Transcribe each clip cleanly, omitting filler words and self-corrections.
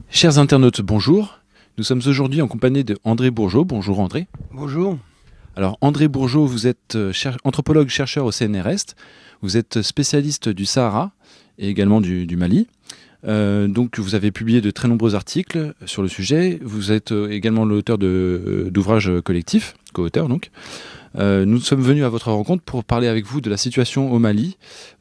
Chers internautes, bonjour. Nous sommes aujourd'hui en compagnie de André Bourgeaud. Bonjour André. Bonjour. Alors André Bourgeaud, vous êtes anthropologue chercheur au CNRS. Vous êtes spécialiste du Sahara et également du Mali. Donc vous avez publié de très nombreux articles sur le sujet. Vous êtes également l'auteur d'ouvrages collectifs, co-auteur donc. Nous sommes venus à votre rencontre pour parler avec vous de la situation au Mali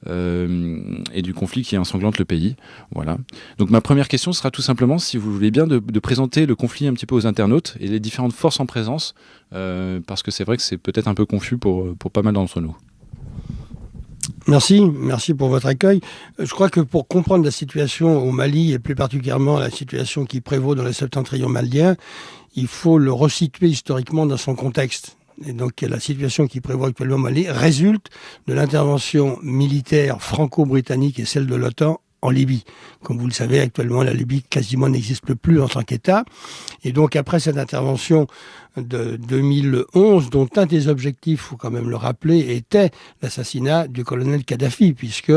et du conflit qui ensanglante le pays. Voilà. Donc ma première question sera tout simplement, si vous voulez bien, de présenter le conflit un petit peu aux internautes et les différentes forces en présence, parce que c'est vrai que c'est peut-être un peu confus pour pas mal d'entre nous. Merci pour votre accueil. Je crois que pour comprendre la situation au Mali, et plus particulièrement la situation qui prévaut dans le septentrion malien, il faut le resituer historiquement dans son contexte. Et donc la situation qui prévaut actuellement au Mali résulte de l'intervention militaire franco-britannique et celle de l'OTAN en Libye. Comme vous le savez, actuellement, la Libye quasiment n'existe plus en tant qu'État. Et donc, après cette intervention de 2011, dont un des objectifs, il faut quand même le rappeler, était l'assassinat du colonel Kadhafi, puisque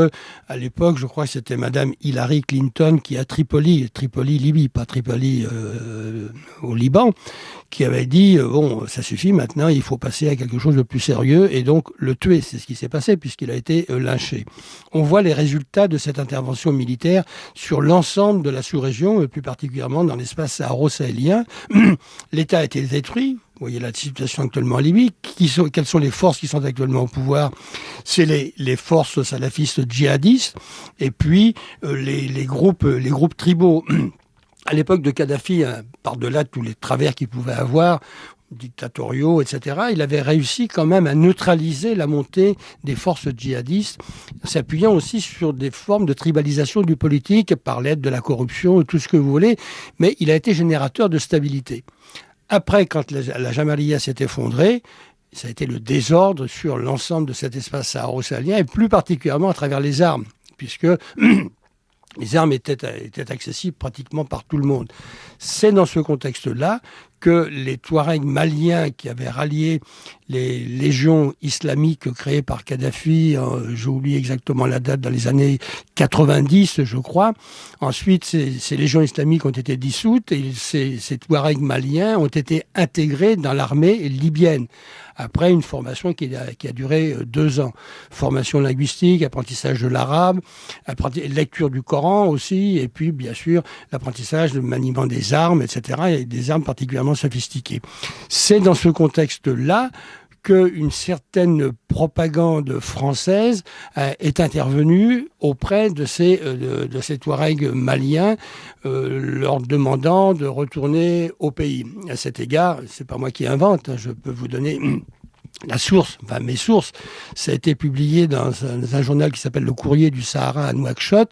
à l'époque, je crois que c'était Madame Hillary Clinton qui, à Tripoli, Libye, pas Tripoli au Liban, qui avait dit, bon, ça suffit maintenant, il faut passer à quelque chose de plus sérieux, et donc le tuer. C'est ce qui s'est passé, puisqu'il a été lynché. On voit les résultats de cette intervention militaire sur l'ensemble de la sous-région, et plus particulièrement dans l'espace saharo-sahélien. L'État a été détruit. Vous voyez la situation actuellement en Libye. Quelles sont les forces qui sont actuellement au pouvoir? C'est les forces salafistes djihadistes, et puis les groupes tribaux. À l'époque de Kadhafi, par-delà tous les travers qu'il pouvait avoir, dictatoriaux, etc., il avait réussi quand même à neutraliser la montée des forces djihadistes, s'appuyant aussi sur des formes de tribalisation du politique par l'aide de la corruption, tout ce que vous voulez, mais il a été générateur de stabilité. Après, quand la Jamalia s'est effondrée, ça a été le désordre sur l'ensemble de cet espace saharo-sahélien, et plus particulièrement à travers les armes, puisque les armes étaient accessibles pratiquement par tout le monde. C'est dans ce contexte-là que les Touaregs maliens qui avaient rallié les légions islamiques créées par Kadhafi, j'oublie exactement la date, dans les années 90, je crois. Ensuite, ces légions islamiques ont été dissoutes et ces Touaregs maliens ont été intégrés dans l'armée libyenne. Après une formation qui a duré 2 ans. Formation linguistique, apprentissage de l'arabe, lecture du Coran aussi, et puis bien sûr l'apprentissage de maniement des armes, etc., et des armes particulièrement sophistiquées. C'est dans ce contexte-là qu'une certaine propagande française est intervenue auprès de ces Touaregs maliens, leur demandant de retourner au pays. À cet égard, c'est pas moi qui invente, je peux vous donner la source, enfin mes sources. Ça a été publié dans un journal qui s'appelle Le Courrier du Sahara à Nouakchott,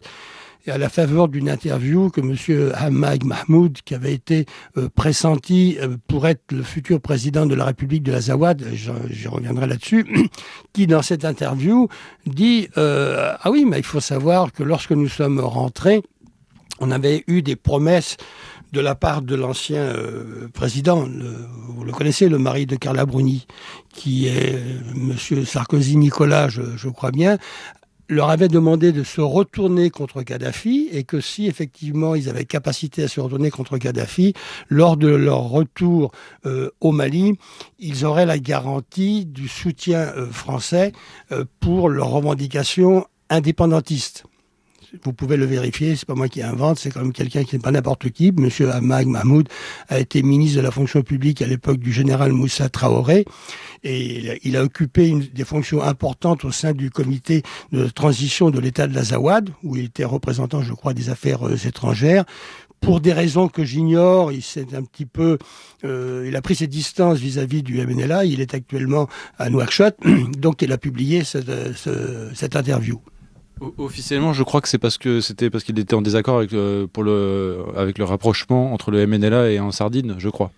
et à la faveur d'une interview que M. Hamad Mahmoud, qui avait été pressenti pour être le futur président de la République de l'Azawad, j'y reviendrai là-dessus, qui dans cette interview dit ah oui, mais il faut savoir que lorsque nous sommes rentrés, on avait eu des promesses de la part de l'ancien président, vous le connaissez, le mari de Carla Bruni, qui est M. Sarkozy Nicolas, je crois bien, leur avait demandé de se retourner contre Kadhafi, et que si effectivement ils avaient capacité à se retourner contre Kadhafi, lors de leur retour au Mali, ils auraient la garantie du soutien français pour leurs revendications indépendantistes. Vous pouvez le vérifier, c'est pas moi qui invente, c'est quand même quelqu'un qui n'est pas n'importe qui. Monsieur Hamad Mahmoud a été ministre de la fonction publique à l'époque du général Moussa Traoré, et il a occupé des fonctions importantes au sein du comité de transition de l'État de l'Azawad, où il était représentant, je crois, des affaires étrangères. Pour des raisons que j'ignore, il a pris ses distances vis-à-vis du MNLA. Il est actuellement à Nouakchott, donc il a publié cette interview. Officiellement, je crois que c'était parce qu'il était en désaccord avec le rapprochement entre le MNLA et en Sardine, je crois.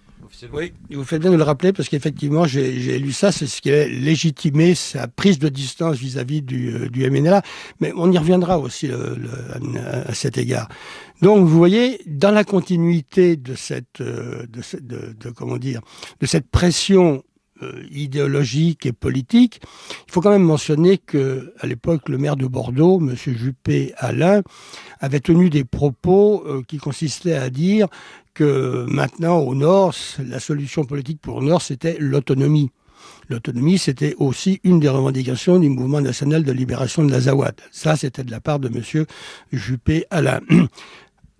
Oui, vous faites bien de le rappeler, parce qu'effectivement, j'ai lu ça, c'est ce qui a légitimé sa prise de distance vis-à-vis du MNLA, mais on y reviendra aussi à cet égard. Donc, vous voyez, dans la continuité de cette pression idéologique et politique. Il faut quand même mentionner que, à l'époque, le maire de Bordeaux, M. Juppé-Alain, avait tenu des propos qui consistaient à dire que maintenant, au Nord, la solution politique pour le Nord, c'était l'autonomie. L'autonomie, c'était aussi une des revendications du mouvement national de libération de l'Azawad. Ça, c'était de la part de M. Juppé-Alain.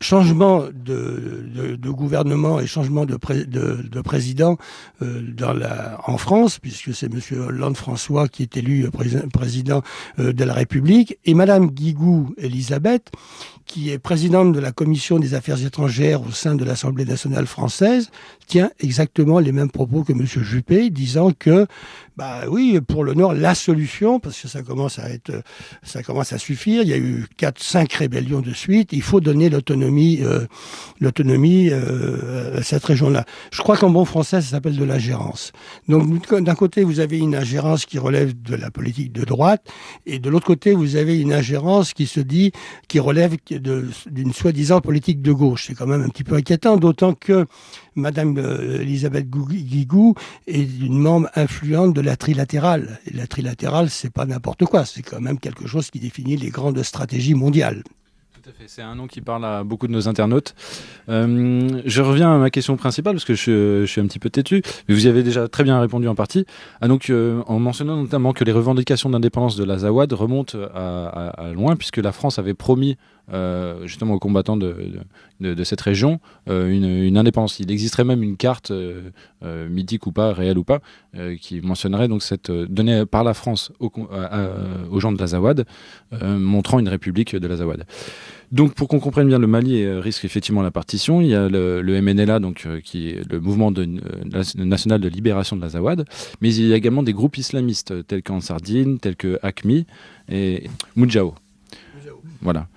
Changement de gouvernement et changement de président en France, puisque c'est M. Hollande-François qui est élu président de la République, et Mme Guigou Elisabeth, qui est présidente de la Commission des Affaires étrangères au sein de l'Assemblée nationale française, tient exactement les mêmes propos que M. Juppé, disant que, oui, pour le Nord, la solution, parce que ça commence à suffire, il y a eu 4-5 rébellions de suite, il faut donner l'autonomie à cette région-là. Je crois qu'en bon français, ça s'appelle de l'ingérence. Donc, d'un côté, vous avez une ingérence qui relève de la politique de droite, et de l'autre côté, vous avez une ingérence qui relève d'une soi-disant politique de gauche. C'est quand même un petit peu inquiétant, d'autant que Madame Elisabeth Guigou est une membre influente de la trilatérale. Et la trilatérale, c'est pas n'importe quoi, c'est quand même quelque chose qui définit les grandes stratégies mondiales. Tout à fait, c'est un nom qui parle à beaucoup de nos internautes. Je reviens à ma question principale, parce que je suis un petit peu têtu, mais vous y avez déjà très bien répondu en partie. En mentionnant notamment que les revendications d'indépendance de l'Azawad remontent à loin, puisque la France avait promis justement aux combattants de cette région une indépendance. Il existerait même une carte mythique ou pas, réelle ou pas, qui mentionnerait donc cette donnée par la France aux gens de l'Azawad, montrant une république de l'Azawad. Donc, pour qu'on comprenne bien, le Mali risque effectivement la partition. Il y a le MNLA, qui est le mouvement national de libération de l'Azawad, mais il y a également des groupes islamistes tels qu'Ansar Dine, tels que AQMI et Moudjahou. Voilà.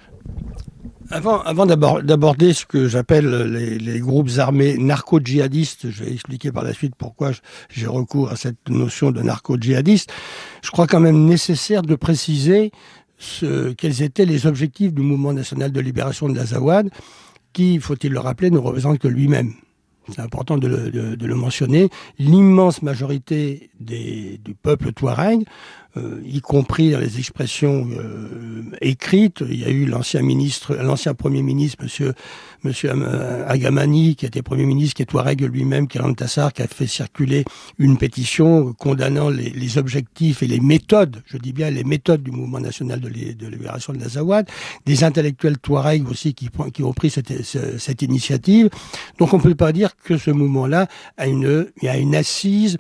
Avant d'aborder ce que j'appelle les groupes armés narco-djihadistes, je vais expliquer par la suite pourquoi j'ai recours à cette notion de narco-djihadiste, je crois quand même nécessaire de préciser quels étaient les objectifs du mouvement national de libération de l'Azawad, qui, faut-il le rappeler, ne représente que lui-même. C'est important de le mentionner. L'immense majorité du peuple touareg, y compris dans les expressions écrites, il y a eu l'ancien Premier ministre, Monsieur Agamani, qui était Premier ministre, qui est touareg lui-même, qui est Lantassar, qui a fait circuler une pétition condamnant les objectifs et les méthodes, je dis bien les méthodes du mouvement national de libération de l'Azawad, des intellectuels touareg aussi qui ont pris cette initiative. Donc on ne peut pas dire que ce mouvement-là a une assise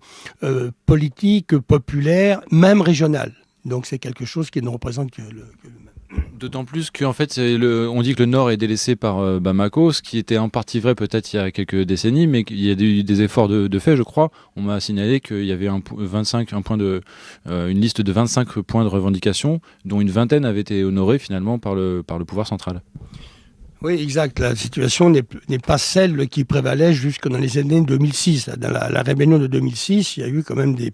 politique, populaire, même régionale. Donc c'est quelque chose qui ne représente que le même. D'autant plus qu'en fait, on dit que le Nord est délaissé par Bamako, ce qui était en partie vrai peut-être il y a quelques décennies, mais il y a eu des efforts de fait, je crois. On m'a signalé qu'il y avait une liste de 25 points de revendication, dont une vingtaine avaient été honorés finalement par le pouvoir central. Oui, exact. La situation n'est pas celle qui prévalait jusque dans les années 2006. Dans la rébellion de 2006, il y a eu quand même des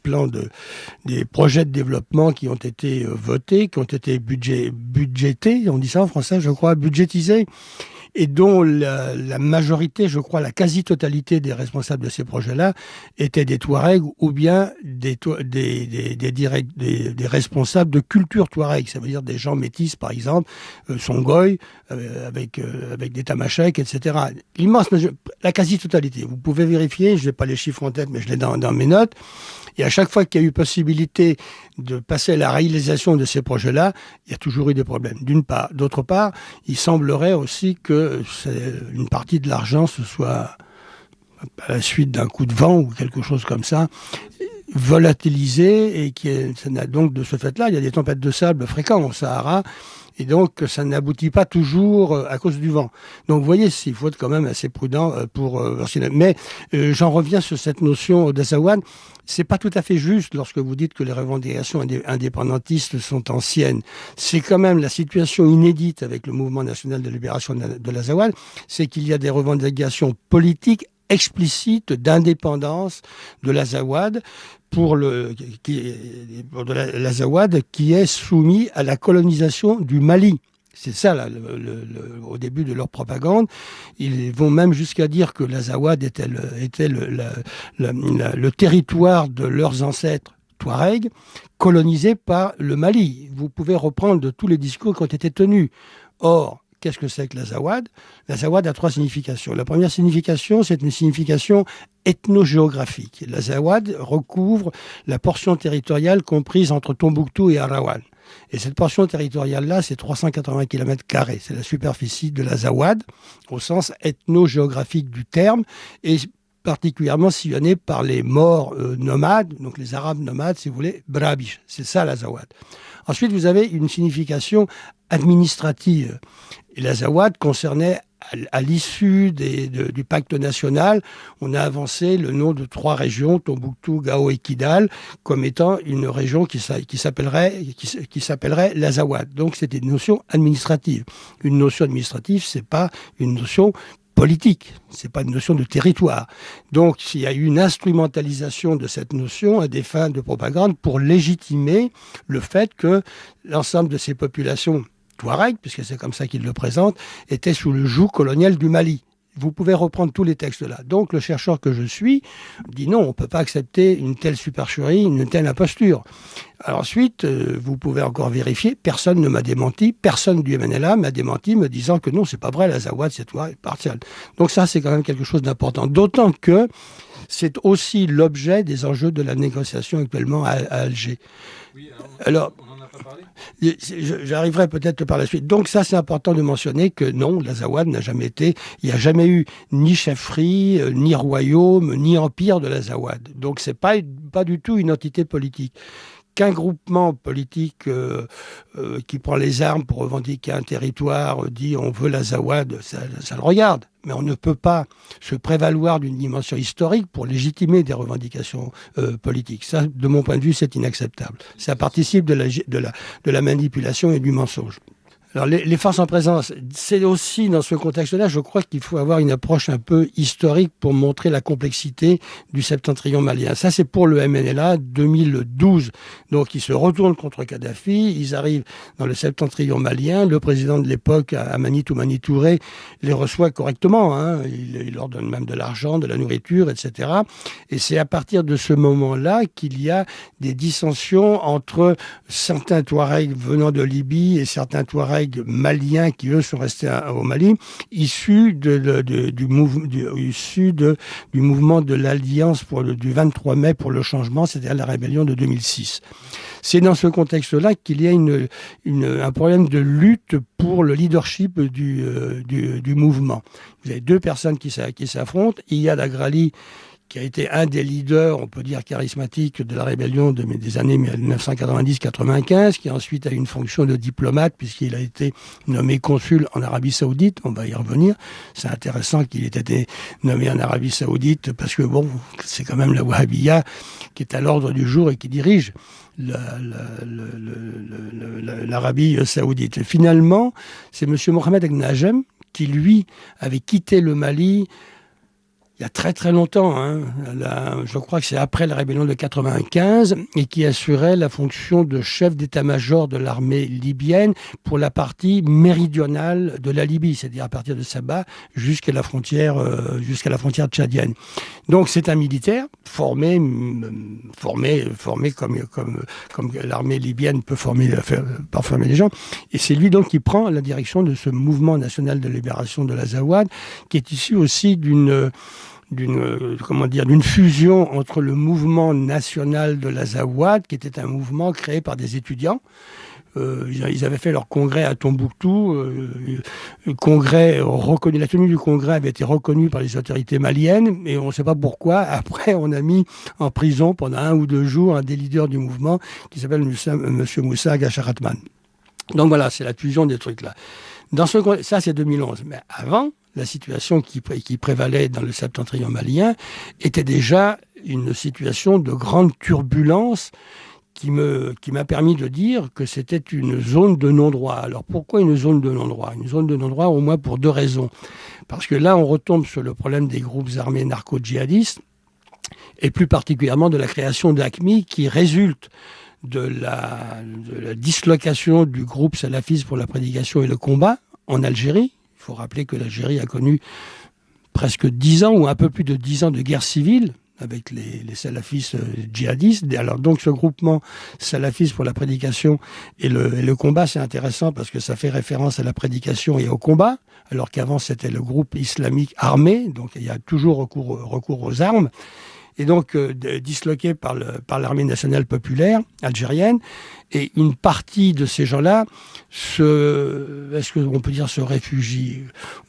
projets de développement qui ont été votés, qui ont été budgétés, on dit ça en français, je crois, budgétisés, et dont la majorité, je crois, la quasi-totalité des responsables de ces projets-là étaient des Touaregs ou bien des responsables de culture Touareg. Ça veut dire des gens métis, par exemple, Songhai, avec des Tamasheks, etc. La quasi-totalité. Vous pouvez vérifier, je n'ai pas les chiffres en tête, mais je l'ai dans mes notes. Et à chaque fois qu'il y a eu possibilité de passer à la réalisation de ces projets-là, il y a toujours eu des problèmes, d'une part. D'autre part, il semblerait aussi que une partie de l'argent se soit, à la suite d'un coup de vent ou quelque chose comme ça, volatilisé, et donc de ce fait-là, il y a des tempêtes de sable fréquentes au Sahara, et donc ça n'aboutit pas toujours à cause du vent. Donc vous voyez, il faut être quand même assez prudent mais j'en reviens sur cette notion d'Azawad. C'est pas tout à fait juste lorsque vous dites que les revendications indépendantistes sont anciennes. C'est quand même la situation inédite avec le mouvement national de libération de l'Azawad, c'est qu'il y a des revendications politiques explicites d'indépendance de l'Azawad l'Azawad qui est soumis à la colonisation du Mali. C'est ça, là, au début de leur propagande. Ils vont même jusqu'à dire que l'Azawad était le territoire de leurs ancêtres Touaregs, colonisé par le Mali. Vous pouvez reprendre de tous les discours qui ont été tenus. Or, qu'est-ce que c'est que l'Azawad? L'Azawad a 3 significations. La première signification, c'est une signification ethnogéographique. L'Azawad recouvre la portion territoriale comprise entre Tombouctou et Arawan. Et cette portion territoriale-là, c'est 380 km². C'est la superficie de l'Azawad, au sens ethnogéographique du terme, et particulièrement sillonnée par les Maures nomades, donc les Arabes nomades, si vous voulez, Brabiche. C'est ça l'Azawad. Ensuite, vous avez une signification administrative. Et l'Azawad concernait, à l'issue du pacte national, on a avancé le nom de 3 régions, Tombouctou, Gao et Kidal, comme étant une région qui s'appellerait l'Azawad. Donc c'était une notion administrative. Une notion administrative, c'est pas une notion politique, c'est pas une notion de territoire. Donc il y a eu une instrumentalisation de cette notion à des fins de propagande pour légitimer le fait que l'ensemble de ces populations Touareg, puisque c'est comme ça qu'ils le présentent, étaient sous le joug colonial du Mali. Vous pouvez reprendre tous les textes là. Donc le chercheur que je suis dit non, on ne peut pas accepter une telle supercherie, une telle imposture. Alors ensuite, vous pouvez encore vérifier, personne ne m'a démenti, personne du MNLA m'a démenti me disant que non, c'est pas vrai, l'Azawad, c'est toi, partial. Donc ça, c'est quand même quelque chose d'important. D'autant que c'est aussi l'objet des enjeux de la négociation actuellement à Alger. Oui, alors on n'en a pas parlé. J'arriverai peut-être par la suite. Donc ça, c'est important de mentionner que non, l'Azawad n'a jamais été, il n'y a jamais eu ni chefferie, ni royaume, ni empire de l'Azawad. Donc c'est pas du tout une entité politique. Qu'un groupement politique qui prend les armes pour revendiquer un territoire dit on veut l'Azawad, ça le regarde. Mais on ne peut pas se prévaloir d'une dimension historique pour légitimer des revendications politiques. Ça, de mon point de vue, c'est inacceptable. Ça participe de la manipulation et du mensonge. Alors, les forces en présence, c'est aussi dans ce contexte-là, je crois qu'il faut avoir une approche un peu historique pour montrer la complexité du septentrion malien. Ça, c'est pour le MNLA 2012. Donc, ils se retournent contre Kadhafi, ils arrivent dans le septentrion malien. Le président de l'époque, Amani Toumani Touré, les reçoit correctement. Hein. Il leur donne même de l'argent, de la nourriture, etc. Et c'est à partir de ce moment-là qu'il y a des dissensions entre certains Touaregs venant de Libye et certains Touaregs maliens qui, eux, sont restés au Mali, issus du mouvement de l'Alliance du 23 mai pour le changement, c'est-à-dire la rébellion de 2006. C'est dans ce contexte-là qu'il y a un problème de lutte pour le leadership du mouvement. Vous avez 2 personnes qui s'affrontent. Iyad Agrali, qui a été un des leaders, on peut dire, charismatiques de la rébellion des années 1990-95, qui ensuite a eu une fonction de diplomate, puisqu'il a été nommé consul en Arabie Saoudite. On va y revenir. C'est intéressant qu'il ait été nommé en Arabie Saoudite, parce que, bon, c'est quand même la Wahhabiyya qui est à l'ordre du jour et qui dirige l'Arabie Saoudite. Et finalement, c'est M. Mohamed Ag Najem qui, lui, avait quitté le Mali il y a très très longtemps, hein. Je crois que c'est après la rébellion de 95, et qui assurait la fonction de chef d'état-major de l'armée libyenne pour la partie méridionale de la Libye, c'est-à-dire à partir de Sabha jusqu'à la frontière tchadienne. Donc c'est un militaire formé comme l'armée libyenne peut former les gens, et c'est lui donc qui prend la direction de ce mouvement national de libération de l'Azawad, qui est issu aussi d'une fusion entre le mouvement national de l'Azawad, qui était un mouvement créé par des étudiants. Ils avaient fait leur congrès à Tombouctou. La tenue du congrès avait été reconnue par les autorités maliennes, et on ne sait pas pourquoi. Après, on a mis en prison pendant 1 ou 2 jours un des leaders du mouvement qui s'appelle M. Moussa Gacharatman. Donc voilà, c'est la fusion des trucs là. Ça, c'est 2011. Mais avant, la situation qui prévalait dans le septentrion malien était déjà une situation de grande turbulence qui m'a permis de dire que c'était une zone de non-droit. Alors pourquoi une zone de non-droit? Une zone de non-droit au moins pour 2 raisons. Parce que là, on retombe sur le problème des groupes armés narco-djihadistes, et plus particulièrement de la création d'AQMI qui résulte de la dislocation du groupe salafiste pour la prédication et le combat en Algérie. Il faut rappeler que l'Algérie a connu presque 10 ans ou un peu plus de 10 ans de guerre civile avec les salafistes djihadistes. Alors donc ce groupement salafiste pour la prédication et le combat, c'est intéressant parce que ça fait référence à la prédication et au combat, alors qu'avant c'était le groupe islamique armé, donc il y a toujours recours aux armes. Et donc disloqué par l'armée nationale populaire algérienne. Et une partie de ces gens-là, est-ce qu'on peut dire se réfugient?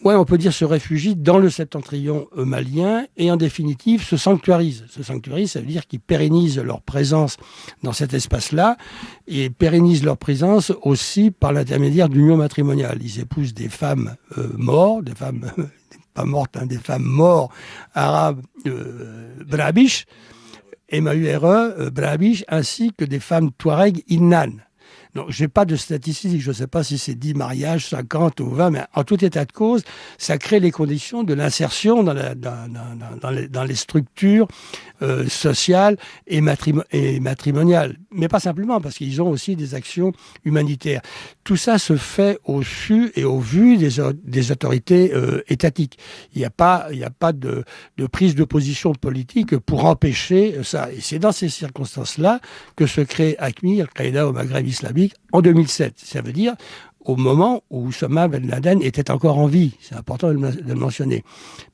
Ouais, on peut dire se réfugient dans le septentrion malien et en définitive se sanctuarisent. Se sanctuarisent, ça veut dire qu'ils pérennisent leur présence dans cet espace-là et pérennisent leur présence aussi par l'intermédiaire d'unions matrimoniales. Ils épousent des femmes mortes, des femmes pas mortes, hein, des femmes mortes arabes Brabiche, M-A-U-R-E, Brabiche, ainsi que des femmes Touareg Innan. Donc, je n'ai pas de statistiques, je ne sais pas si c'est 10 mariages, 50 ou 20, mais en tout état de cause, ça crée les conditions de l'insertion dans les structures sociales et matrimoniales. Mais pas simplement, parce qu'ils ont aussi des actions humanitaires. Tout ça se fait au su et au vu des autorités étatiques. Il n'y a pas de prise de position politique pour empêcher ça. Et c'est dans ces circonstances-là que se crée AQMI, Al-Qaïda au Maghreb islamique, en 2007. Ça veut dire au moment où Oussama Ben Laden était encore en vie. C'est important de le mentionner.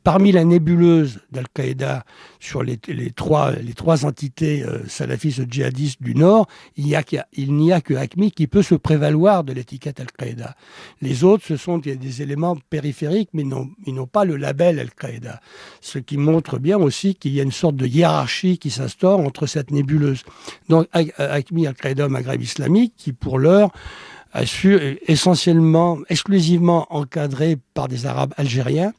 Parmi la nébuleuse d'Al-Qaïda sur les trois entités salafistes djihadistes du Nord, il n'y a que AQMI qui peut se prévaloir de l'étiquette Al-Qaïda. Les autres, ce sont des éléments périphériques, mais ils n'ont pas le label Al-Qaïda. Ce qui montre bien aussi qu'il y a une sorte de hiérarchie qui s'instaure entre cette nébuleuse. Donc AQMI, Al-Qaïda au Maghreb islamique, qui pour l'heure exclusivement encadrés par des Arabes algériens.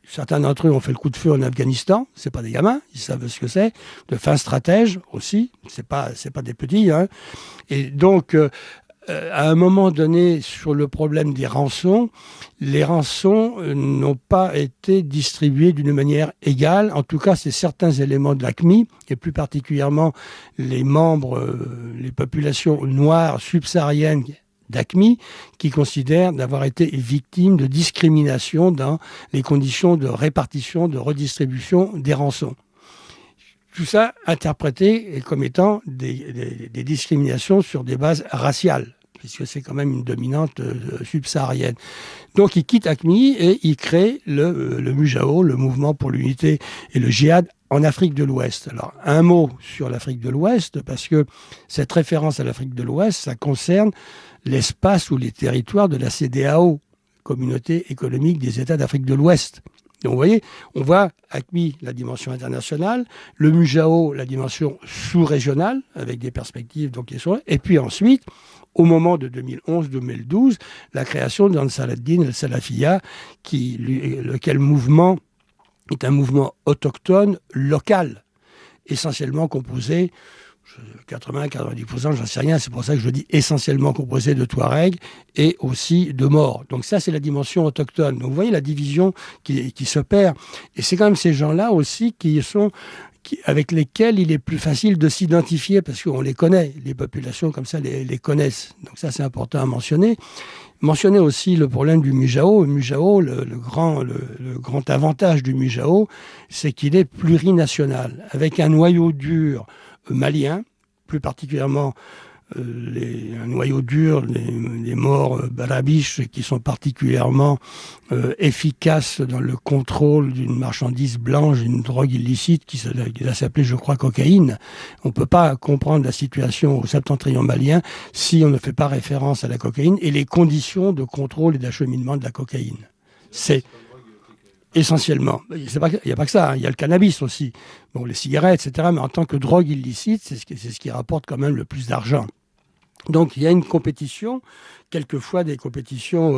Certains d'entre eux ont fait le coup de feu en Afghanistan. C'est pas des gamins, ils savent ce que c'est. De fins stratèges aussi. C'est pas des petits. Hein. Et donc, à un moment donné, sur le problème des rançons, les rançons n'ont pas été distribuées d'une manière égale. En tout cas, c'est certains éléments de l'AQMI, et plus particulièrement les membres, les populations noires subsahariennes d'AQMI, qui considèrent d'avoir été victimes de discrimination dans les conditions de répartition, de redistribution des rançons. Tout ça interprété comme étant des discriminations sur des bases raciales, puisque c'est quand même une dominante subsaharienne. Donc il quitte AQMI et il crée le MUJAO, le Mouvement pour l'Unité et le Djihad en Afrique de l'Ouest. Alors un mot sur l'Afrique de l'Ouest, parce que cette référence à l'Afrique de l'Ouest, ça concerne l'espace ou les territoires de la CEDEAO, Communauté économique des États d'Afrique de l'Ouest. Donc vous voyez, on voit AQMI, la dimension internationale, le MUJAO, la dimension sous-régionale, avec des perspectives donc, et puis ensuite, au moment de 2011-2012, la création d'Ansar ad-Din el-Salafiyya, lequel mouvement est un mouvement autochtone, local, essentiellement composé 80-90%, j'en sais rien, c'est pour ça que je dis essentiellement composé de Touaregs et aussi de Maures. Donc ça, c'est la dimension autochtone. Donc vous voyez la division qui s'opère. Et c'est quand même ces gens-là aussi avec lesquels il est plus facile de s'identifier parce qu'on les connaît, les populations comme ça les connaissent. Donc ça, c'est important à mentionner. Mentionner aussi le problème du MUJAO. Le MUJAO, le grand avantage du MUJAO, c'est qu'il est plurinational, avec un noyau dur malien, plus particulièrement un noyau dur, les morts Barabiche, qui sont particulièrement efficaces dans le contrôle d'une marchandise blanche, d'une drogue illicite qui va s'appeler, je crois, cocaïne. On ne peut pas comprendre la situation au septentrion malien si on ne fait pas référence à la cocaïne et les conditions de contrôle et d'acheminement de la cocaïne. C'est essentiellement. Il n'y a pas que ça, hein. Il y a le cannabis aussi. Bon, les cigarettes, etc. Mais en tant que drogue illicite, c'est ce qui rapporte quand même le plus d'argent. Donc il y a une compétition, quelquefois des compétitions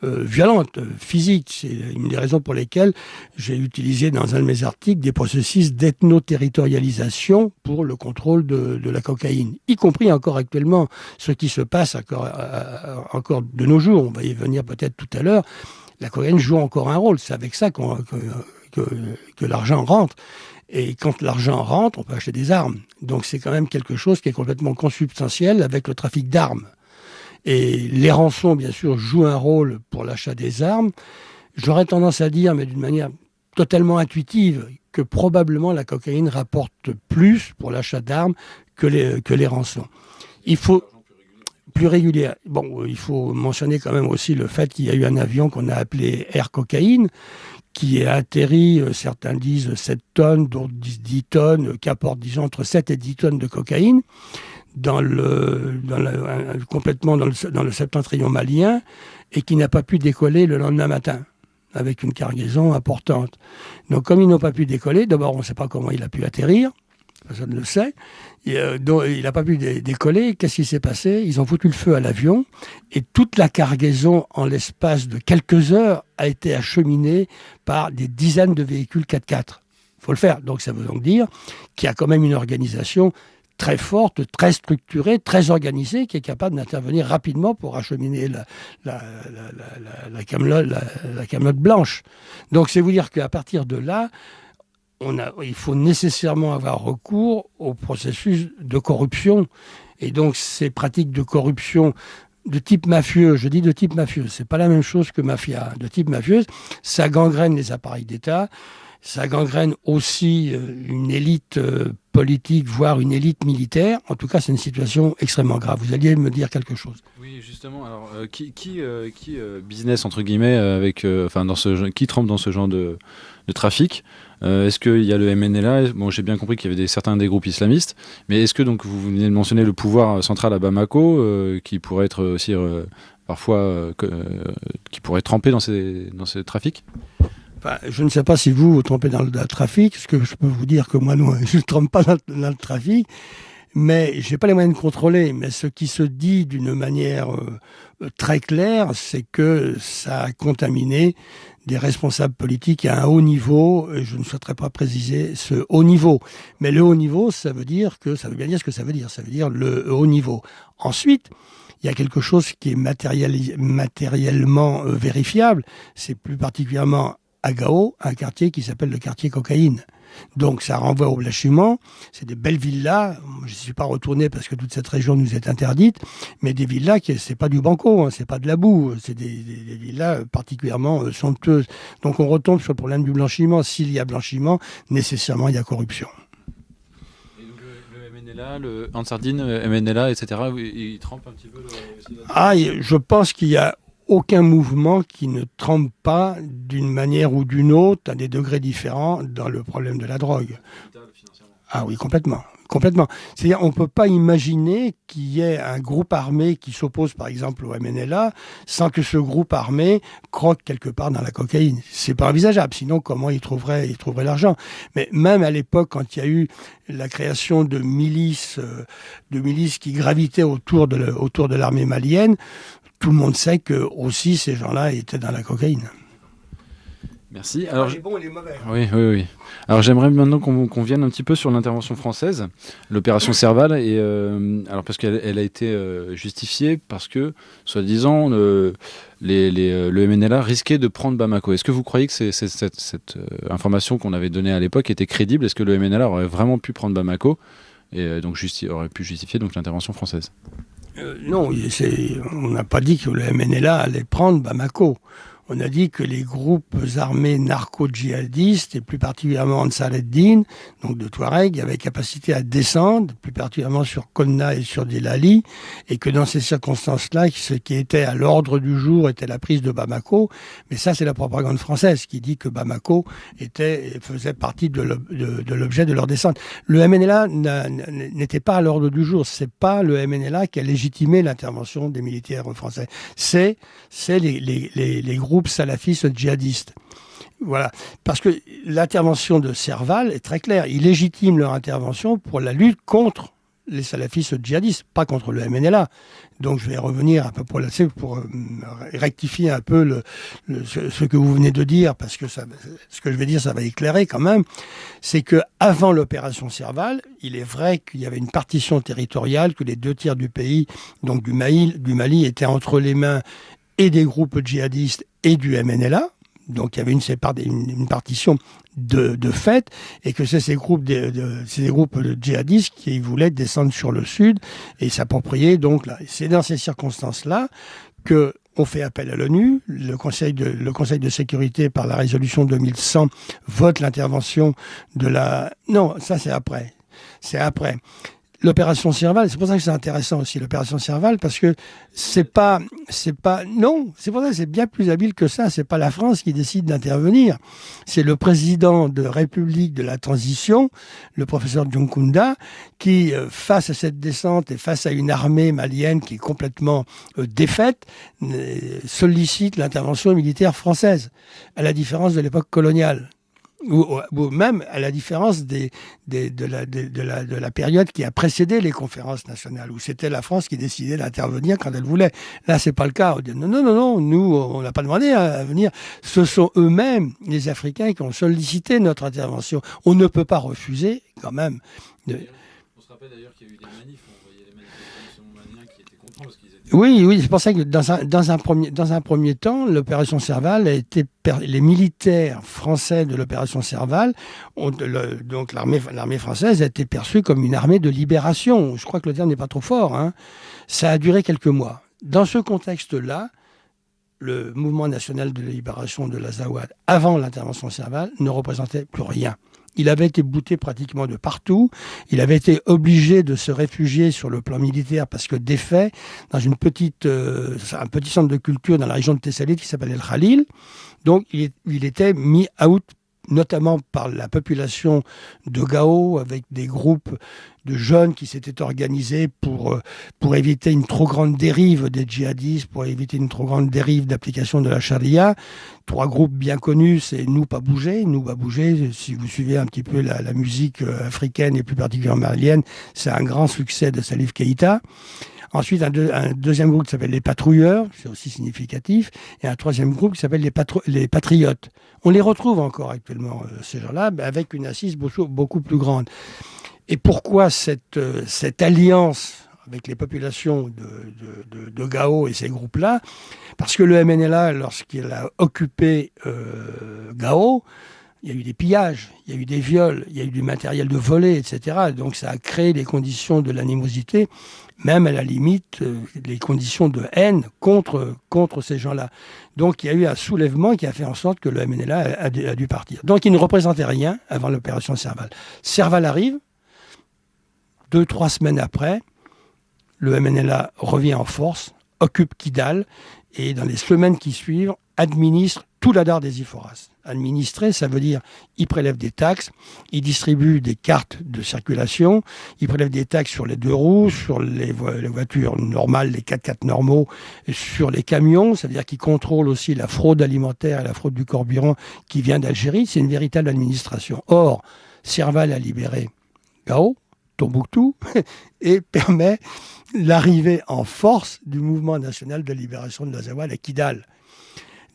violentes, physiques. C'est une des raisons pour lesquelles j'ai utilisé dans un de mes articles des processus d'ethno-territorialisation pour le contrôle de la cocaïne, y compris encore actuellement ce qui se passe encore de nos jours. On va y venir peut-être tout à l'heure. La cocaïne joue encore un rôle. C'est avec ça que l'argent rentre. Et quand l'argent rentre, on peut acheter des armes. Donc c'est quand même quelque chose qui est complètement consubstantiel avec le trafic d'armes. Et les rançons, bien sûr, jouent un rôle pour l'achat des armes. J'aurais tendance à dire, mais d'une manière totalement intuitive, que probablement la cocaïne rapporte plus pour l'achat d'armes que les rançons. Il faut plus régulière. Bon, il faut mentionner quand même aussi le fait qu'il y a eu un avion qu'on a appelé Air Cocaïne, qui est atterri, certains disent 7 tonnes, d'autres disent 10 tonnes, qui apporte, disons, entre 7 et 10 tonnes de cocaïne, complètement dans le septentrion malien, et qui n'a pas pu décoller le lendemain matin, avec une cargaison importante. Donc comme ils n'ont pas pu décoller, d'abord on ne sait pas comment il a pu atterrir, personne ne le sait, donc, il n'a pas pu décoller. Qu'est-ce qui s'est passé? Ils ont foutu le feu à l'avion et toute la cargaison, en l'espace de quelques heures, a été acheminée par des dizaines de véhicules 4x4. Il faut le faire. Donc ça veut donc dire qu'il y a quand même une organisation très forte, très structurée, très organisée, qui est capable d'intervenir rapidement pour acheminer la camelote blanche. Donc c'est vous dire qu'à partir de là, il faut nécessairement avoir recours au processus de corruption. Et donc ces pratiques de corruption de type mafieux, je dis de type mafieux, c'est pas la même chose que mafia, de type mafieuse, ça gangrène les appareils d'État, ça gangrène aussi une élite politique, voire une élite militaire. En tout cas, c'est une situation extrêmement grave. Vous alliez me dire quelque chose. Oui, justement. Alors, qui business entre guillemets qui trempe dans ce genre de trafic? Est-ce qu'il y a le MNLA? Bon, j'ai bien compris qu'il y avait certains des groupes islamistes, mais est-ce que, donc, vous venez de mentionner le pouvoir central à Bamako, qui pourrait être aussi parfois qui pourrait tremper dans ces trafics? Enfin, je ne sais pas si vous trempez dans le trafic, parce que je peux vous dire que moi, non, je ne trempe pas dans le trafic, mais je n'ai pas les moyens de contrôler. Mais ce qui se dit d'une manière très claire, c'est que ça a contaminé des responsables politiques à un haut niveau. Et je ne souhaiterais pas préciser ce haut niveau. Mais le haut niveau, ça veut bien dire ce que ça veut dire. Ça veut dire le haut niveau. Ensuite, il y a quelque chose qui est matériellement vérifiable. C'est plus particulièrement à Gao, un quartier qui s'appelle le quartier cocaïne. Donc ça renvoie au blanchiment. C'est des belles villas. Je ne suis pas retourné parce que toute cette région nous est interdite, mais des villas c'est pas du banco, c'est pas de la boue, c'est des villas particulièrement somptueuses. Donc on retombe sur le problème du blanchiment. S'il y a blanchiment, nécessairement il y a corruption. Et donc le MNLA, le Ansardine, MNLA, etc., ils trempent un petit peu je pense qu'il y a aucun mouvement qui ne trempe pas d'une manière ou d'une autre, à des degrés différents, dans le problème de la drogue. Ah oui, complètement. Complètement. C'est-à-dire, on ne peut pas imaginer qu'il y ait un groupe armé qui s'oppose, par exemple, au MNLA, sans que ce groupe armé croque quelque part dans la cocaïne. C'est pas envisageable. Sinon, comment il trouverait l'argent? Mais même à l'époque, quand il y a eu la création de milices qui gravitaient autour de l'armée malienne, tout le monde sait que aussi ces gens-là étaient dans la cocaïne. Merci. Alors, les bons et les mauvais. Oui. Alors j'aimerais maintenant qu'on vienne un petit peu sur l'intervention française, l'opération Serval, et alors parce qu'elle a été justifiée parce que, soi-disant, le MNLA risquait de prendre Bamako. Est-ce que vous croyez que cette information qu'on avait donnée à l'époque était crédible? Est-ce que le MNLA aurait vraiment pu prendre Bamako et donc aurait pu justifier donc l'intervention française? Non, on n'a pas dit que le MNLA allait prendre Bamako. On a dit que les groupes armés narco-djihadistes, et plus particulièrement Ansar ad-Din, donc de Touareg, avaient capacité à descendre, plus particulièrement sur Konna et sur Djellali, et que dans ces circonstances-là, ce qui était à l'ordre du jour était la prise de Bamako. Mais ça, c'est la propagande française qui dit que Bamako faisait partie de l'objet de leur descente. Le MNLA n'était pas à l'ordre du jour. C'est pas le MNLA qui a légitimé l'intervention des militaires français. C'est les groupes salafistes djihadistes. Voilà. Parce que l'intervention de Serval est très claire. Il légitime leur intervention pour la lutte contre les salafistes djihadistes, pas contre le MNLA. Donc je vais revenir un peu pour rectifier un peu ce que vous venez de dire, parce que ce que je vais dire, ça va éclairer quand même. C'est que avant l'opération Serval, il est vrai qu'il y avait une partition territoriale, que les 2 tiers du pays, donc du Mali, étaient entre les mains et des groupes djihadistes et du MNLA. Donc il y avait une partition de fait, et que c'est ces groupes de djihadistes qui voulaient descendre sur le sud et s'approprier. Donc là, c'est dans ces circonstances-là que on fait appel à l'ONU. Le Conseil de sécurité, par la résolution 2100, vote l'intervention de la... Non, ça c'est après. C'est après. L'opération Serval, c'est pour ça que c'est intéressant aussi, l'opération Serval, parce que non, c'est pour ça que c'est bien plus habile que ça. C'est pas la France qui décide d'intervenir. C'est le président de République de la Transition, le professeur Dionkunda, qui, face à cette descente et face à une armée malienne qui est complètement défaite, sollicite l'intervention militaire française, à la différence de l'époque coloniale. Ou même à la différence de la période qui a précédé les conférences nationales, où c'était la France qui décidait d'intervenir quand elle voulait. Là, c'est pas le cas. On dit, non, nous, on n'a pas demandé à venir. Ce sont eux-mêmes, les Africains, qui ont sollicité notre intervention. On ne peut pas refuser, quand même. On se rappelle d'ailleurs qu'il y a eu des manifs, on voyait les manifestations maliens qui étaient contents parce qu'ils étaient... Oui, c'est pour ça que dans un premier temps, l'opération Serval a été les militaires français de l'opération Serval, donc l'armée française a été perçue comme une armée de libération. Je crois que le terme n'est pas trop fort, hein. Ça a duré quelques mois. Dans ce contexte-là, le mouvement national de libération de l'Azawad, avant l'intervention Serval, ne représentait plus rien. Il avait été bouté pratiquement de partout. Il avait été obligé de se réfugier sur le plan militaire parce que défait dans un petit centre de culture dans la région de Thessalite qui s'appelait le Khalil. Donc il était mis out notamment par la population de Gao, avec des groupes de jeunes qui s'étaient organisés pour éviter une trop grande dérive des djihadistes, pour éviter une trop grande dérive d'application de la charia. 3 groupes bien connus, c'est Nous Pas Bouger. Nous Pas Bouger, si vous suivez un petit peu la musique africaine et plus particulièrement malienne, c'est un grand succès de Salif Keïta. Ensuite, un deuxième groupe qui s'appelle les Patrouilleurs, c'est aussi significatif, et un troisième groupe qui s'appelle les Patriotes. On les retrouve encore actuellement, ces gens-là, mais avec une assise beaucoup plus grande. Et pourquoi cette alliance avec les populations de Gao et ces groupes-là? Parce que le MNLA, lorsqu'il a occupé Gao, il y a eu des pillages, il y a eu des viols, il y a eu du matériel de volé, etc. Donc ça a créé les conditions de l'animosité, même à la limite les conditions de haine contre ces gens-là. Donc il y a eu un soulèvement qui a fait en sorte que le MNLA a dû partir. Donc il ne représentait rien avant l'opération Serval. Serval arrive, 2-3 semaines après, le MNLA revient en force, occupe Kidal, et dans les semaines qui suivent, administre tout la Dar des Iforas. Administrer, ça veut dire il prélève des taxes, il distribue des cartes de circulation, il prélève des taxes sur les 2 roues, sur les voitures normales, les 4x4 normaux, sur les camions, c'est-à-dire qu'il contrôle aussi la fraude alimentaire et la fraude du carburant qui vient d'Algérie. C'est une véritable administration. Or, Serval a libéré Gao, Tombouctou, et permet l'arrivée en force du mouvement national de libération de l'Azawad à Kidal.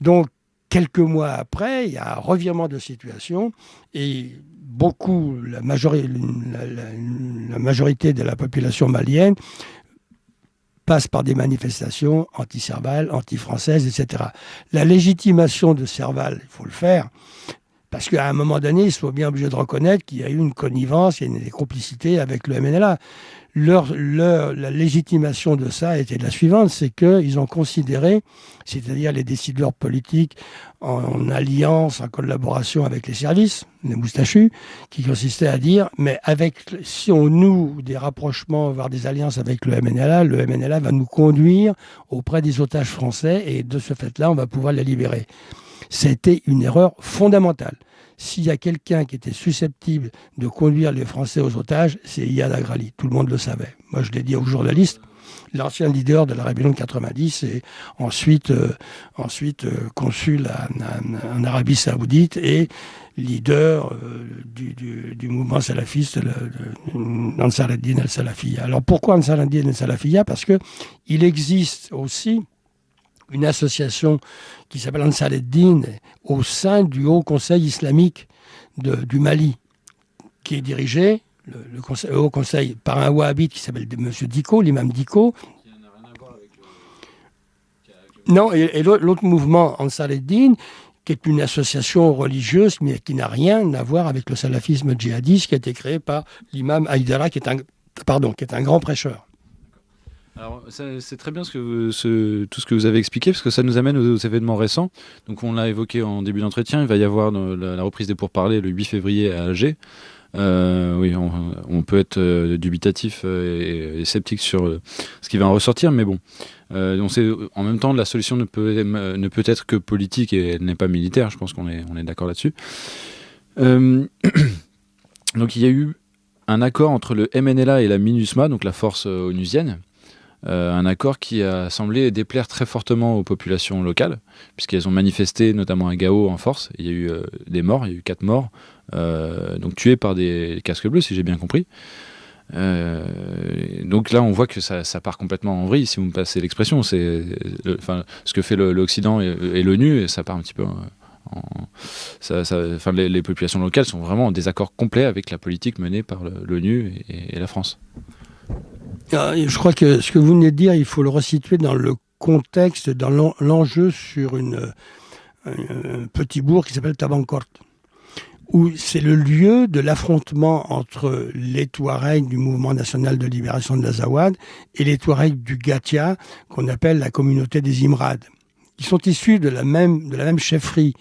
Donc, quelques mois après, il y a un revirement de situation et la majorité de la population malienne passe par des manifestations anti-Serval, anti-françaises, etc. La légitimation de Serval, il faut le faire, parce qu'à un moment donné, ils sont bien obligés de reconnaître qu'il y a eu une connivence, il y a des complicités avec le MNLA. La légitimation de ça était la suivante, c'est qu'ils ont considéré, c'est-à-dire les décideurs politiques en alliance, en collaboration avec les services, les moustachus, qui consistaient à dire, mais si on noue des rapprochements, voire des alliances avec le MNLA va nous conduire auprès des otages français et de ce fait-là, on va pouvoir les libérer. C'était une erreur fondamentale. S'il y a quelqu'un qui était susceptible de conduire les Français aux otages, c'est Iyad Agrali. Tout le monde le savait. Moi, je l'ai dit aux journalistes, l'ancien leader de la rébellion de 90 et ensuite consul en Arabie Saoudite et leader du mouvement salafiste, Ansar ad-Din al-Salafiyya. Alors pourquoi Ansar ad-Din al-Salafiyya? Parce qu'il existe aussi une association qui s'appelle Ansar ad-Din au sein du Haut Conseil islamique du Mali, qui est dirigé, le Haut Conseil, par un wahhabite qui s'appelle M. Diko, l'imam Diko. Qui n'a rien à voir avec le... Non, et l'autre mouvement, Ansar ad-Din, qui est une association religieuse, mais qui n'a rien à voir avec le salafisme djihadiste qui a été créé par l'imam Haïdara, qui est un grand prêcheur. Alors, c'est très bien tout ce que vous avez expliqué, parce que ça nous amène aux événements récents. Donc, on l'a évoqué en début d'entretien, il va y avoir la reprise des pourparlers le 8 février à Alger. Oui, on peut être dubitatif et sceptique sur ce qui va en ressortir, mais bon. On sait, en même temps, la solution ne peut être que politique et elle n'est pas militaire. Je pense qu'on est d'accord là-dessus. Donc, il y a eu un accord entre le MNLA et la MINUSMA, donc la force onusienne. Un accord qui a semblé déplaire très fortement aux populations locales, puisqu'elles ont manifesté, notamment à Gao, en force. Il y a eu des morts, il y a eu 4 morts, donc tués par des casques bleus, si j'ai bien compris. Donc là, on voit que ça part complètement en vrille, si vous me passez l'expression. C'est ce que fait l'Occident et l'ONU, et ça part un petit peu les populations locales sont vraiment en désaccord complet avec la politique menée par l'ONU et la France. Je crois que ce que vous venez de dire, il faut le resituer dans le contexte, dans l'enjeu sur un petit bourg qui s'appelle Tabankort, où c'est le lieu de l'affrontement entre les Touaregs du Mouvement national de libération de l'Azawad et les Touaregs du Gatia, qu'on appelle la communauté des Imrad, qui sont issus de la même chefferie.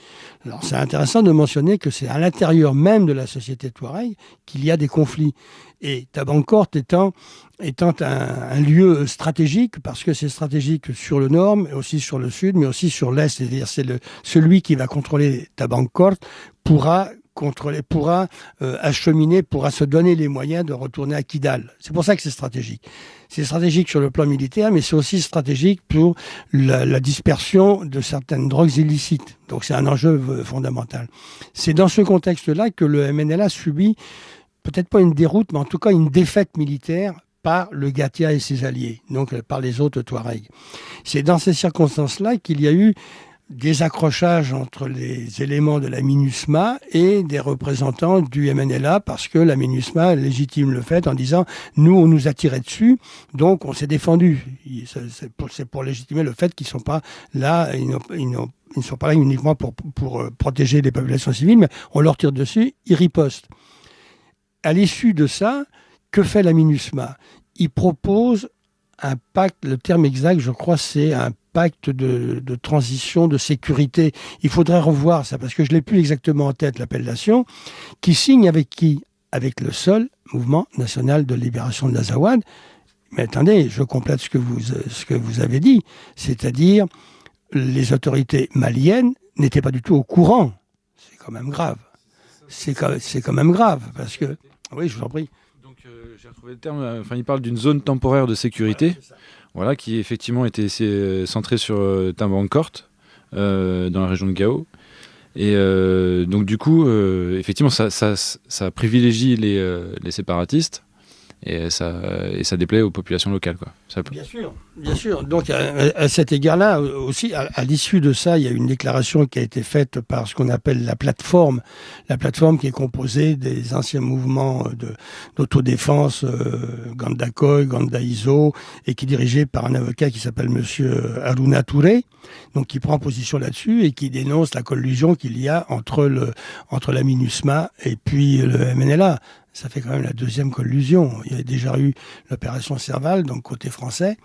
Alors c'est intéressant de mentionner que c'est à l'intérieur même de la société Touareg qu'il y a des conflits. Et Tabankort étant un lieu stratégique, parce que c'est stratégique sur le nord, mais aussi sur le sud, mais aussi sur l'est. C'est-à-dire celui qui va contrôler Tabankort pourra acheminer, pourra se donner les moyens de retourner à Kidal. C'est pour ça que c'est stratégique. C'est stratégique sur le plan militaire, mais c'est aussi stratégique pour la dispersion de certaines drogues illicites. Donc c'est un enjeu fondamental. C'est dans ce contexte-là que le MNLA subit, peut-être pas une déroute, mais en tout cas une défaite militaire par le Gatia et ses alliés, donc par les autres Touaregs. C'est dans ces circonstances-là qu'il y a eu des accrochages entre les éléments de la MINUSMA et des représentants du MNLA, parce que la MINUSMA légitime le fait en disant « nous, on nous a tiré dessus, donc on s'est défendu ». C'est pour légitimer le fait qu'ils ne sont pas là, ils ne sont pas là uniquement pour protéger les populations civiles, mais on leur tire dessus, ils ripostent. À l'issue de ça, que fait la MINUSMA? Il propose un pacte, le terme exact, je crois, c'est un pacte de transition, de sécurité. Il faudrait revoir ça, parce que je ne l'ai plus exactement en tête, l'appellation, qui signe avec qui? Avec le seul Mouvement national de libération de l'Azawad. Mais attendez, je complète ce que vous avez dit, c'est-à-dire les autorités maliennes n'étaient pas du tout au courant. C'est quand même grave. C'est quand même grave, parce que... Oui, je vous en prie. Donc, j'ai retrouvé le terme, il parle d'une zone temporaire de sécurité, voilà, qui effectivement était centrée sur Tabankort, dans la région de Gao. Et donc, du coup, effectivement, ça privilégie les séparatistes. Et ça déplaît aux populations locales, quoi. Bien sûr. Donc à cet égard-là aussi, à l'issue de ça, il y a une déclaration qui a été faite par ce qu'on appelle la plateforme qui est composée des anciens mouvements d'autodéfense, Gandakoy, Gandaizo, et qui est dirigée par un avocat qui s'appelle Monsieur Aruna Touré, donc qui prend position là-dessus et qui dénonce la collusion qu'il y a entre la MINUSMA et puis le MNLA. Ça fait quand même la deuxième collusion. Il y a déjà eu l'opération Serval, donc côté français,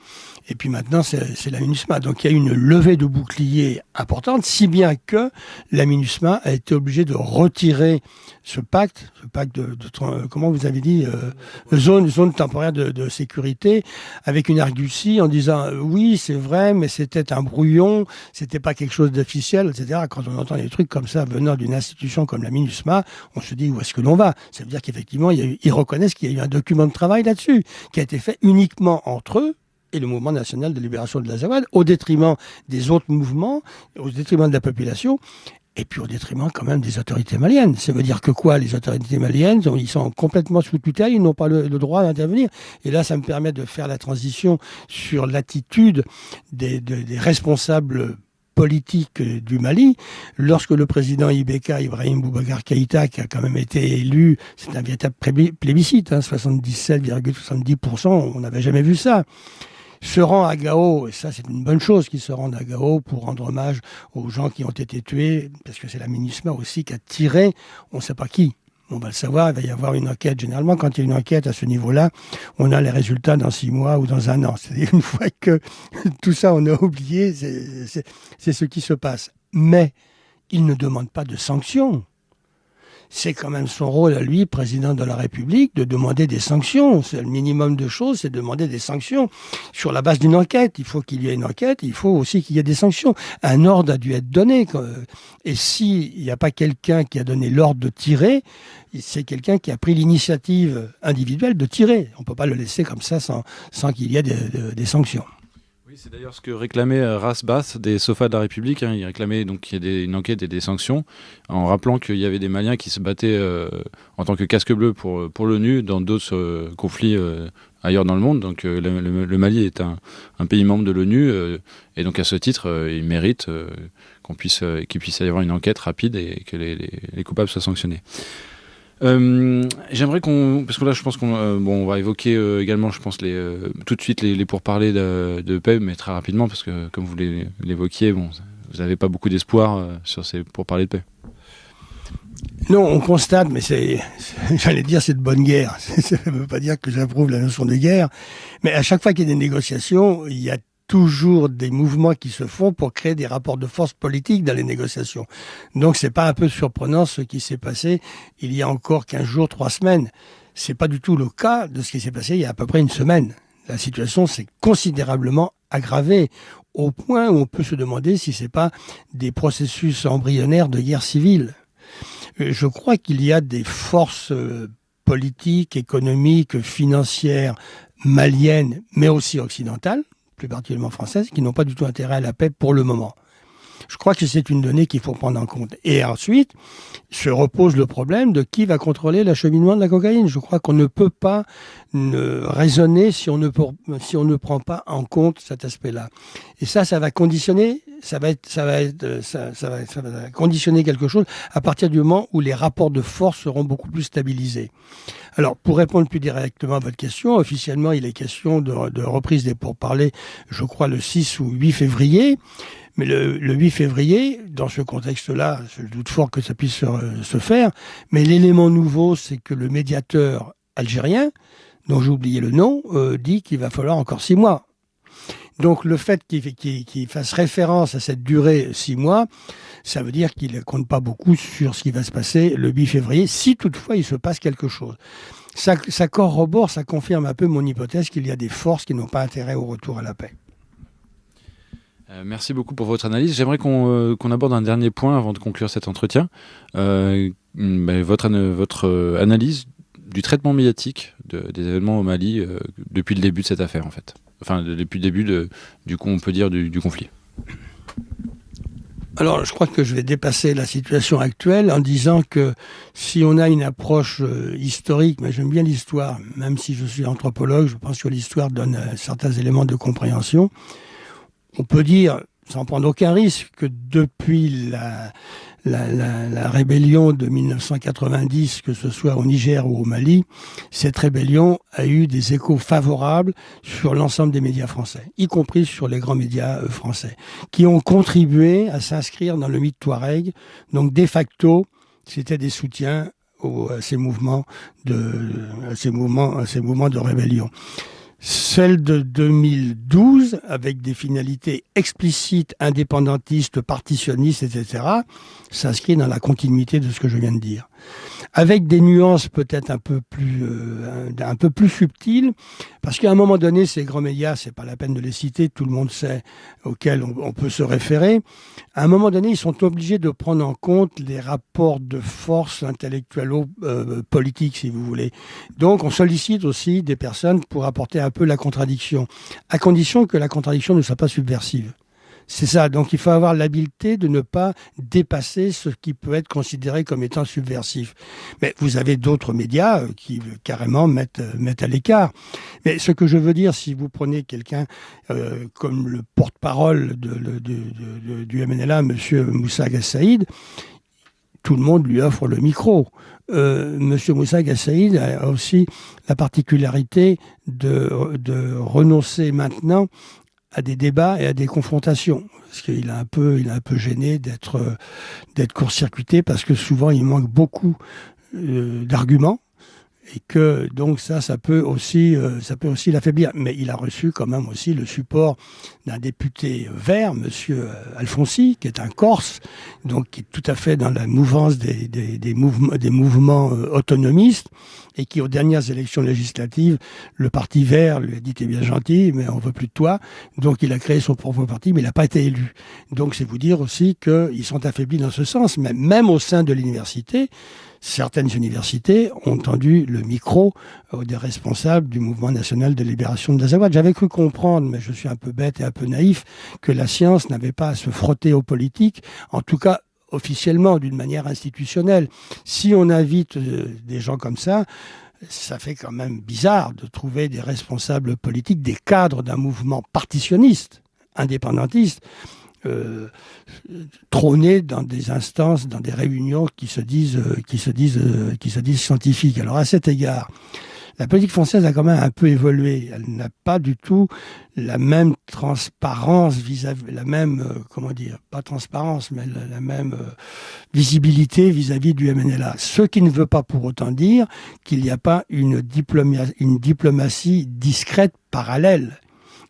et puis maintenant c'est la MINUSMA. Donc il y a une levée de bouclier importante, si bien que la MINUSMA a été obligée de retirer ce pacte de comment vous avez dit, zone temporaire de sécurité, avec une argutie en disant oui c'est vrai, mais c'était un brouillon, c'était pas quelque chose d'officiel, etc. Quand on entend des trucs comme ça venant d'une institution comme la MINUSMA, on se dit où est-ce que l'on va? Ça veut dire qu'effectivement ils reconnaissent qu'il y a eu un document de travail là-dessus, qui a été fait uniquement entre eux et le Mouvement national de libération de l'Azawad, au détriment des autres mouvements, au détriment de la population, et puis au détriment quand même des autorités maliennes. Ça veut dire que quoi? Les autorités maliennes, ils sont complètement sous tutelle, ils n'ont pas le droit d'intervenir. Et là, ça me permet de faire la transition sur l'attitude des responsables politique du Mali, lorsque le président IBK, Ibrahim Boubacar Keïta, qui a quand même été élu, c'est un véritable plébiscite, 77,70%, on n'avait jamais vu ça. se rend à Gao, et ça c'est une bonne chose qu'il se rende à Gao pour rendre hommage aux gens qui ont été tués, parce que c'est la MINUSMA aussi qui a tiré, on ne sait pas qui. On va le savoir, il va y avoir une enquête. Généralement, quand il y a une enquête à ce niveau-là, on a les résultats dans 6 mois ou dans 1 an. C'est-à-dire une fois que tout ça on a oublié, c'est ce qui se passe. Mais il ne demande pas de sanctions. C'est quand même son rôle à lui, président de la République, de demander des sanctions. C'est le minimum de choses, c'est de demander des sanctions sur la base d'une enquête. Il faut qu'il y ait une enquête, il faut aussi qu'il y ait des sanctions. Un ordre a dû être donné. Et s'il n'y a pas quelqu'un qui a donné l'ordre de tirer, c'est quelqu'un qui a pris l'initiative individuelle de tirer. On ne peut pas le laisser comme ça sans qu'il y ait des sanctions. Oui, c'est d'ailleurs ce que réclamait Rasbas des Sofas de la République. Il réclamait donc qu'il y ait une enquête et des sanctions, en rappelant qu'il y avait des Maliens qui se battaient en tant que casque bleu pour l'ONU dans d'autres conflits ailleurs dans le monde. Donc le Mali est un pays membre de l'ONU, et donc à ce titre, il mérite qu'il puisse y avoir une enquête rapide et que les coupables soient sanctionnés. J'aimerais parce que là je pense on va évoquer également, je pense, tout de suite les pourparlers de paix, mais très rapidement, parce que comme vous l'évoquiez, vous n'avez pas beaucoup d'espoir sur ces pourparlers de paix. Non, on constate, mais j'allais dire, c'est de bonne guerre. Ça ne veut pas dire que j'approuve la notion de guerre, mais à chaque fois qu'il y a des négociations, il y a toujours des mouvements qui se font pour créer des rapports de force politiques dans les négociations. Donc c'est pas un peu surprenant ce qui s'est passé il y a encore 15 jours, 3 semaines. C'est pas du tout le cas de ce qui s'est passé il y a à peu près une semaine. La situation s'est considérablement aggravée, au point où on peut se demander si c'est pas des processus embryonnaires de guerre civile. Je crois qu'il y a des forces politiques, économiques, financières, maliennes, mais aussi occidentales, plus particulièrement françaises, qui n'ont pas du tout intérêt à la paix pour le moment. Je crois que c'est une donnée qu'il faut prendre en compte. Et ensuite, se repose le problème de qui va contrôler l'acheminement de la cocaïne. Je crois qu'on ne peut pas raisonner si on ne prend pas en compte cet aspect-là. Et ça va conditionner, ça va conditionner quelque chose à partir du moment où les rapports de force seront beaucoup plus stabilisés. Alors, pour répondre plus directement à votre question, officiellement, il est question de reprise des pourparlers, je crois, le 6 ou 8 février. Mais le 8 février, dans ce contexte-là, je doute fort que ça puisse se faire. Mais l'élément nouveau, c'est que le médiateur algérien, dont j'ai oublié le nom, dit qu'il va falloir encore 6 mois. Donc le fait qu'il fasse référence à cette durée 6 mois, ça veut dire qu'il ne compte pas beaucoup sur ce qui va se passer le 8 février, si toutefois il se passe quelque chose. Ça corrobore, ça confirme un peu mon hypothèse qu'il y a des forces qui n'ont pas intérêt au retour à la paix. Merci beaucoup pour votre analyse. J'aimerais qu'on aborde un dernier point avant de conclure cet entretien. Votre analyse du traitement médiatique des événements au Mali depuis le début de cette affaire, en fait. Enfin, depuis le début on peut dire, du conflit. Alors, je crois que je vais dépasser la situation actuelle en disant que si on a une approche historique, mais j'aime bien l'histoire, même si je suis anthropologue, je pense que l'histoire donne certains éléments de compréhension. On peut dire, sans prendre aucun risque, que depuis la rébellion de 1990, que ce soit au Niger ou au Mali, cette rébellion a eu des échos favorables sur l'ensemble des médias français, y compris sur les grands médias français, qui ont contribué à s'inscrire dans le mythe Touareg. Donc, de facto, c'était des soutiens à ces mouvements de rébellion. Celle de 2012, avec des finalités explicites, indépendantistes, partitionnistes, etc., s'inscrit dans la continuité de ce que je viens de dire. Avec des nuances peut-être un peu plus subtiles, parce qu'à un moment donné, ces grands médias, c'est pas la peine de les citer, tout le monde sait auxquels on peut se référer. À un moment donné, ils sont obligés de prendre en compte les rapports de force intellectuelle-politique, si vous voulez. Donc, on sollicite aussi des personnes pour apporter un peu la contradiction, à condition que la contradiction ne soit pas subversive. C'est ça. Donc, il faut avoir l'habileté de ne pas dépasser ce qui peut être considéré comme étant subversif. Mais vous avez d'autres médias qui carrément mettent à l'écart. Mais ce que je veux dire, si vous prenez quelqu'un comme le porte-parole du MNLA, M. Moussa Gassaïd, tout le monde lui offre le micro. Monsieur Moussa Gassaïd a aussi la particularité de renoncer maintenant à des débats et à des confrontations. Parce qu'il a un peu gêné d'être court-circuité, parce que souvent il manque beaucoup d'arguments. Et que donc ça peut aussi l'affaiblir. Mais il a reçu quand même aussi le support d'un député vert, Monsieur Alfonsi, qui est un Corse, donc qui est tout à fait dans la mouvance des mouvements autonomistes, et qui aux dernières élections législatives, le Parti Vert lui a dit t'es bien gentil, mais on veut plus de toi. Donc il a créé son propre parti, mais il n'a pas été élu. Donc c'est vous dire aussi qu'ils sont affaiblis dans ce sens. Mais même au sein de l'université, certaines universités ont tendu le micro des responsables du mouvement national de libération de l'Azawad. J'avais cru comprendre, mais je suis un peu bête et un peu naïf, que la science n'avait pas à se frotter aux politiques, en tout cas officiellement, d'une manière institutionnelle. Si on invite des gens comme ça fait quand même bizarre de trouver des responsables politiques, des cadres d'un mouvement partitionniste, indépendantiste, trôner dans des instances, dans des réunions qui se disent scientifiques. Alors à cet égard, la politique française a quand même un peu évolué. Elle n'a pas du tout la même transparence la même, pas transparence, mais la même visibilité vis-à-vis du MNLA. Ce qui ne veut pas pour autant dire qu'il n'y a pas une diplomatie discrète parallèle.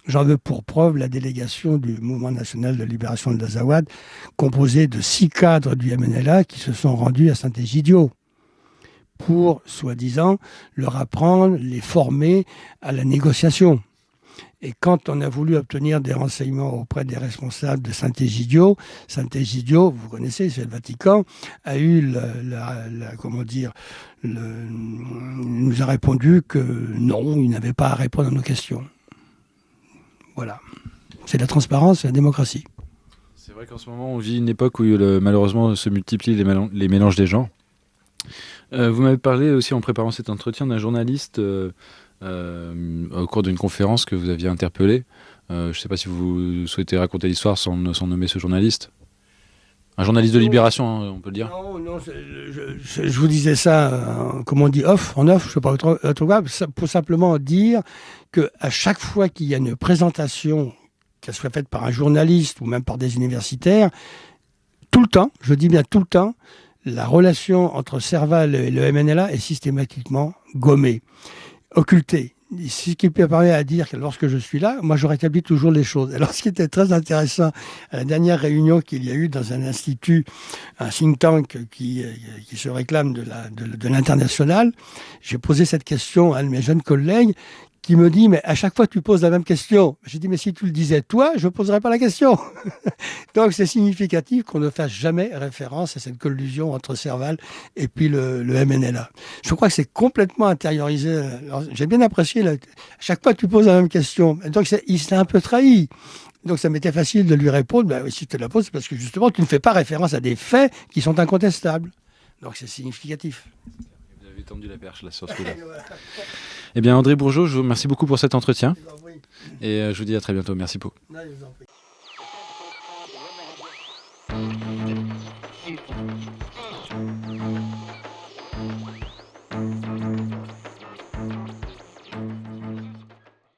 J'en veux pour preuve la délégation du Mouvement national de libération de l'Azawad, composée de 6 cadres du MNLA qui se sont rendus à Saint-Égidio pour, soi-disant, leur apprendre, les former à la négociation. Et quand on a voulu obtenir des renseignements auprès des responsables de Saint-Égidio, vous connaissez, c'est le Vatican, a eu nous a répondu que non, il n'avait pas à répondre à nos questions. Voilà. C'est la transparence, c'est la démocratie. C'est vrai qu'en ce moment, on vit une époque où malheureusement se multiplient les mélanges des genres. Vous m'avez parlé aussi en préparant cet entretien d'un journaliste au cours d'une conférence que vous aviez interpellé. Je ne sais pas si vous souhaitez raconter l'histoire sans nommer ce journaliste. Un journaliste de Libération, hein, on peut le dire. Non, je vous disais ça, comme on dit, en off, je ne sais pas pour simplement dire qu'à chaque fois qu'il y a une présentation, qu'elle soit faite par un journaliste ou même par des universitaires, tout le temps, je dis bien tout le temps, la relation entre Serval et le MNLA est systématiquement gommée, occultée. Ce qui peut permettre à dire que lorsque je suis là, moi je rétablis toujours les choses. Alors ce qui était très intéressant, à la dernière réunion qu'il y a eu dans un institut, un think tank qui se réclame de l'international, j'ai posé cette question à un de mes jeunes collègues qui me dit, mais à chaque fois tu poses la même question. J'ai dit, mais si tu le disais toi, je ne poserais pas la question. Donc c'est significatif qu'on ne fasse jamais référence à cette collusion entre Serval et puis le MNLA. Je crois que c'est complètement intériorisé. Alors, j'ai bien apprécié, à chaque fois tu poses la même question. Donc il s'est un peu trahi. Donc ça m'était facile de lui répondre, bah, si tu te la poses, c'est parce que justement tu ne fais pas référence à des faits qui sont incontestables. Donc c'est significatif. Vous avez tendu la perche là sur ce coup-là. Eh bien, André Bourgeault, je vous remercie beaucoup pour cet entretien. Et je vous dis à très bientôt. Merci beaucoup. Non, je vous en prie.